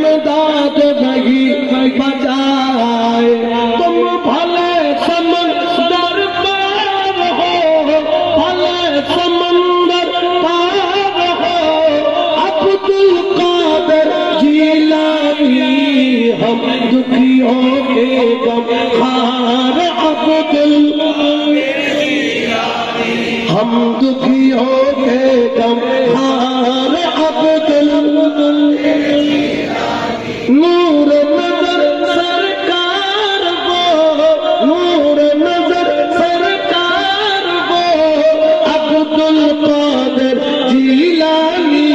इमदाद नहीं बजाए। तुम भले समंदर पार हो, भले समंदर पार हो, अब्दुल कादिर जिलानी हम दुखियों के गमखार। अब्दुल हम दुखियों के गमखार। अब्दुल नूर नजर सरकार वो, नूर नजर सरकार वो, अब्दुल कादिर जिलानी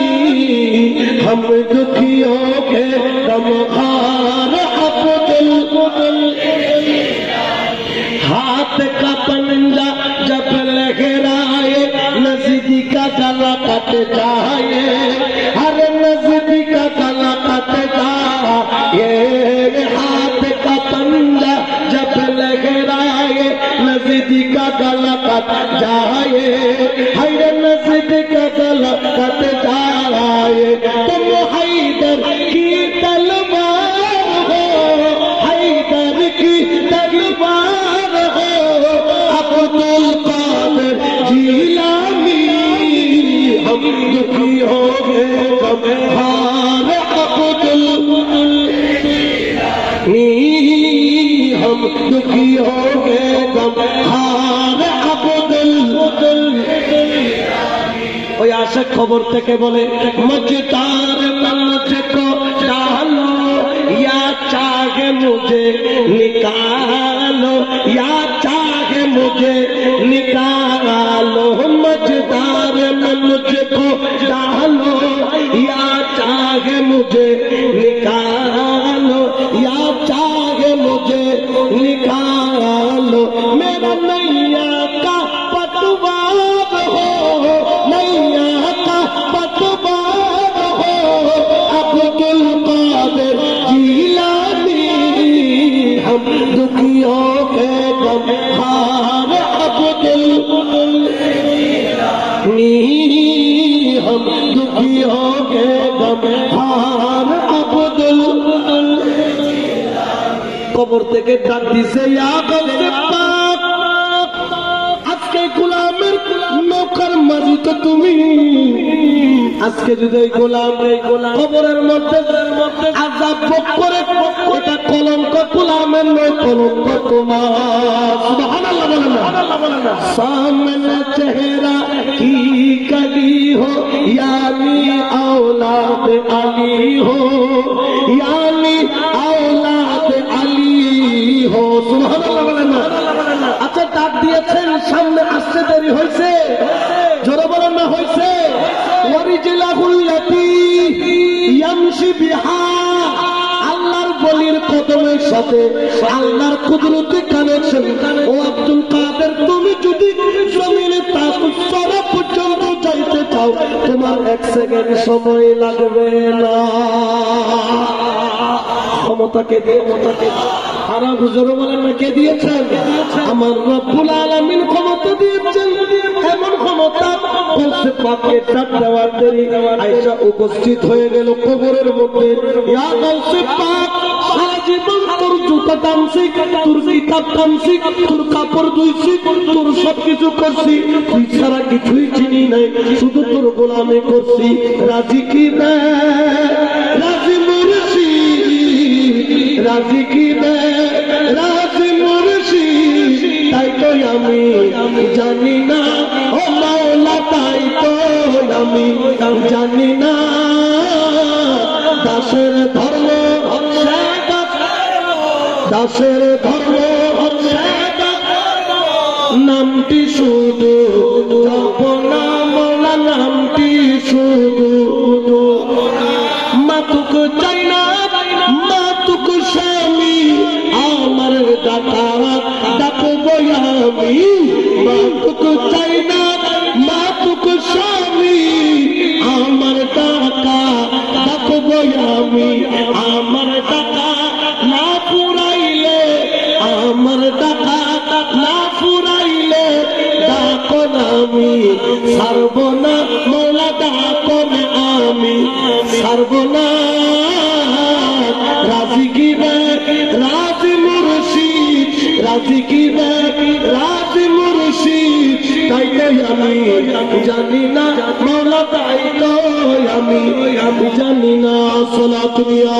हम दुखियों के गमखार। अब्दुल हाथ का पंजा जब लहराए नजदी का गला कट जाए। हर नजदी का गला कट जाए। हाथ का पंजा जब लहराए नजदी का गला कट जाए। हर नजदी का गला कट जाए। तुम हैदर की तलवार हो, हैदर की तलवार हो, अब्दुल कादिर जिलानी हम दुखियों के गमखार। अब्दुल हम दुखियों के गमखार। अब्दुल ওই আশিক খবর থেকে বলে মজদার মুঝকো ডালো या चाहे मुझे निकालो, या चाहे मुझे निकालो। मजदार में मुझको डालो या चाहे मुझे निकालो, या चाहे मुझे निकालो। मेरा नैया का पतवार हो, नैया का पतवार हो, अब्दुल कादिर जिलानी हम दुखियों के गमखार। अब्दुल हम दुखियों के गमखार। अब्दुल কবর থেকে ডাক দিছে ইয়া গৌসে পাক, আজকে গোলামের নৌকার মাঝি তো তুমি। আজকে যদি এই গোলাম কবরের মধ্যে আযাব ভোগ করে, এটা কলঙ্ক গোলামের নয়, কলঙ্ক তোমার। সুবহানাল্লাহ বলেন না। সামনে চেহারা কি কলি हो, यानी औलाद अली हो, यानी औलाद अली हो। সুবহানাল্লাহ বলেন না। আচ্ছা ডাক দিয়েছেন, সামনে আসতে দেরি হয়েছে, জোরে বলেন না হয়েছে। ওয়ারিজলাহুল্লাতি ইয়ামশি বিহা, আল্লাহর বলির কদমের সাথে আল্লাহর কুদরতি কানেকশন। ও আব্দুল কাদের, তুমি যদি জমিনে তাকুসরা পর্যন্ত যাইতে চাও, তোমার এক সেকেন্ড সময় লাগবে না। ক্ষমতাকে দিয়ে আর হুজুরে বলেন না কে দিয়েছেন? আমার রব্বুল আলামিন ক্ষমতা দিয়েছেন। এমন ক্ষমতা গৌসে পাকের ডাক দেওয়ার দেরি আয়েশা উপস্থিত হয়ে গেল কবরের মধ্যে। ইয়া গৌসে পাক, সারা জীবন তোর জুতা টানছি, তোর কিতাব টানছি, তোর কাপড় ধুইছি, তোর সবকিছু করছি, তুই ছাড়া কিছুই চিনি নাই, শুধু তোর গোলামি করছি। রাজি কি না? রাজি মুর্শিদ, রাজি কি না? রাজি মুর্শিদ, তাই তো আমি জানি না ও মাওলা, তাই তো আমি জানি না। দাসের ধর্ম, দাসের ধর্ম নামটি শুধু জপনা, মোলা নামটি শুধু। মাতুক চাই না, মাতুক স্বামী, আমার ডাকা ডাকবো আমি। মাতুক চাই না, মাতুক স্বামী, আমার ডাকা ডাকবো আমি। আমার ডাকা না পুরাইলে, আমার ডাকা না পুরাইলে ডাকন আমি ছাড়ব না, মোলা ডাকন আমি ছাড়ব না। রাজি কি না রাজি মুর্শিদ তাই তো আমি জানি না মৌলা তাই তো আমি জানি না সালাত দিয়া